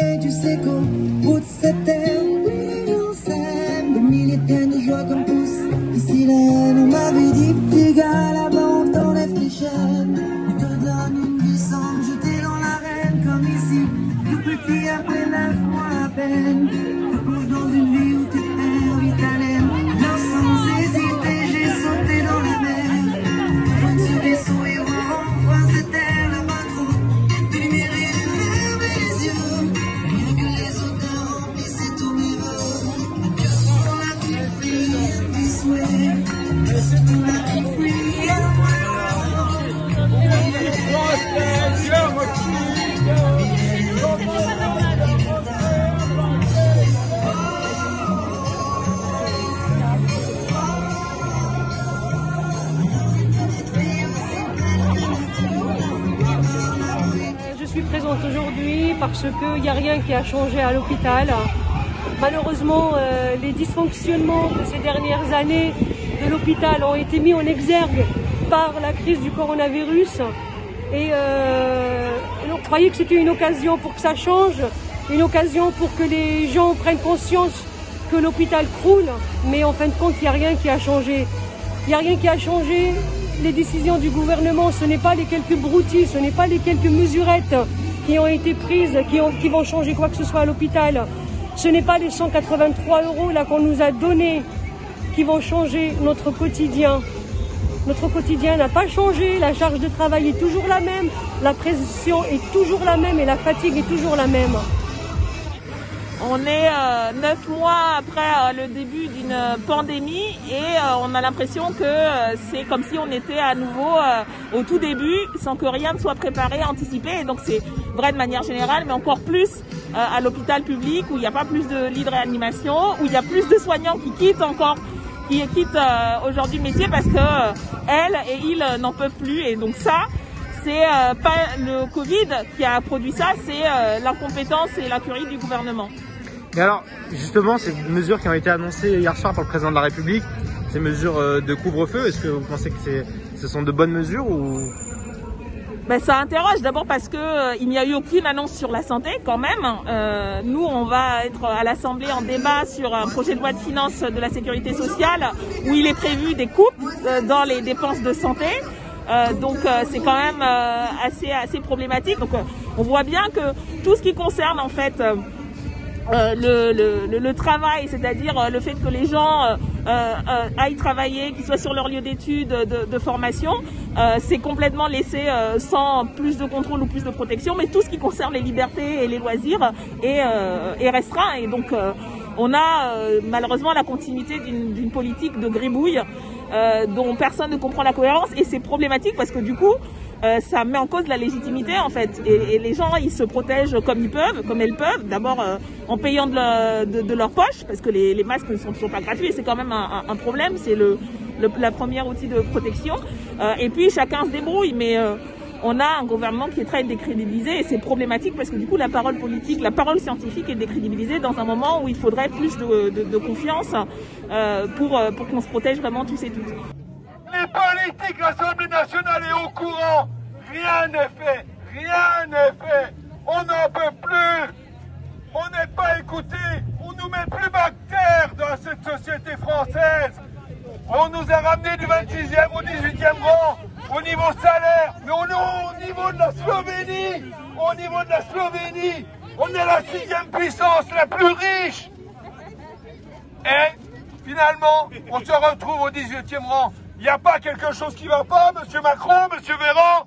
et tu sais qu'au bout de cette terre, oui, on s'aime. Des milliers de joie comme pousse ici la haine. On m'avait dit, petit gars, là-bas on t'enlève tes chaînes. On te donne une vie sans te jeter dans l'arène. Comme ici, tout petit après 9 mois à peine. Tu plonges dans une vie où tu perds l'italienne. Genre sans hésiter, j'ai sauté dans la mer. Loin de ce vaisseau et on croise de terre là-bas trop. De lumière et de fermer les yeux. Rien que les odeurs remplissaient tous mes voeux. On a tout pris, this way. On a tout pris, Je suis présente aujourd'hui parce qu'il n'y a rien qui a changé à l'hôpital. Malheureusement, les dysfonctionnements de ces dernières années de l'hôpital ont été mis en exergue par la crise du coronavirus. Et on croyait que c'était une occasion pour que ça change, une occasion pour que les gens prennent conscience que l'hôpital croule. Mais en fin de compte, il n'y a rien qui a changé. Il n'y a rien qui a changé. Les décisions du gouvernement, ce n'est pas les quelques broutilles, ce n'est pas les quelques mesurettes qui ont été prises, qui vont changer quoi que ce soit à l'hôpital. Ce n'est pas les 183 € là qu'on nous a donnés qui vont changer notre quotidien. Notre quotidien n'a pas changé, la charge de travail est toujours la même, la pression est toujours la même et la fatigue est toujours la même. On est 9 mois après le début d'une pandémie et on a l'impression que c'est comme si on était à nouveau au tout début sans que rien ne soit préparé, anticipé. Et donc c'est vrai de manière générale, mais encore plus à l'hôpital public où il n'y a pas plus de lits de réanimation, où il y a plus de soignants qui quittent aujourd'hui le métier parce que elles et ils n'en peuvent plus. Et donc ça, c'est pas le Covid qui a produit ça, c'est l'incompétence et l'incurie du gouvernement. Et alors, justement, ces mesures qui ont été annoncées hier soir par le président de la République, ces mesures de couvre-feu, est-ce que vous pensez que ce sont de bonnes mesures ou... Ben, ça interroge d'abord parce que il n'y a eu aucune annonce sur la santé quand même. Nous, on va être à l'Assemblée en débat sur un projet de loi de finances de la sécurité sociale où il est prévu des coupes dans les dépenses de santé. Donc c'est quand même assez problématique. Donc on voit bien que tout ce qui concerne en fait le travail, c'est-à-dire le fait que les gens aillent travailler, qu'ils soient sur leur lieu d'études, de formation, c'est complètement laissé sans plus de contrôle ou plus de protection, mais tout ce qui concerne les libertés et les loisirs est restreint. Et donc on a malheureusement la continuité d'une politique de gribouille dont personne ne comprend la cohérence, et c'est problématique parce que du coup ça met en cause la légitimité en fait, et les gens ils se protègent comme ils peuvent, comme elles peuvent, d'abord en payant de leur poche parce que les masques ne sont toujours pas gratuits et c'est quand même un problème, c'est la première outil de protection, et puis chacun se débrouille, mais on a un gouvernement qui est très décrédibilisé et c'est problématique parce que du coup la parole politique, la parole scientifique est décrédibilisée dans un moment où il faudrait plus de confiance pour qu'on se protège vraiment tous et toutes. Les politiques, l'Assemblée nationale est au courant. Rien n'est fait. Rien n'est fait. On n'en peut plus. On n'est pas écouté. On nous met plus bactères dans cette société française. On nous a ramené du 26e au 18e rang au niveau salaire. Mais on est au niveau de la Slovénie. Au niveau de la Slovénie. On est la 6e puissance la plus riche. Et finalement, on se retrouve au 18e rang. Il n'y a pas quelque chose qui ne va pas, monsieur Macron, monsieur Véran?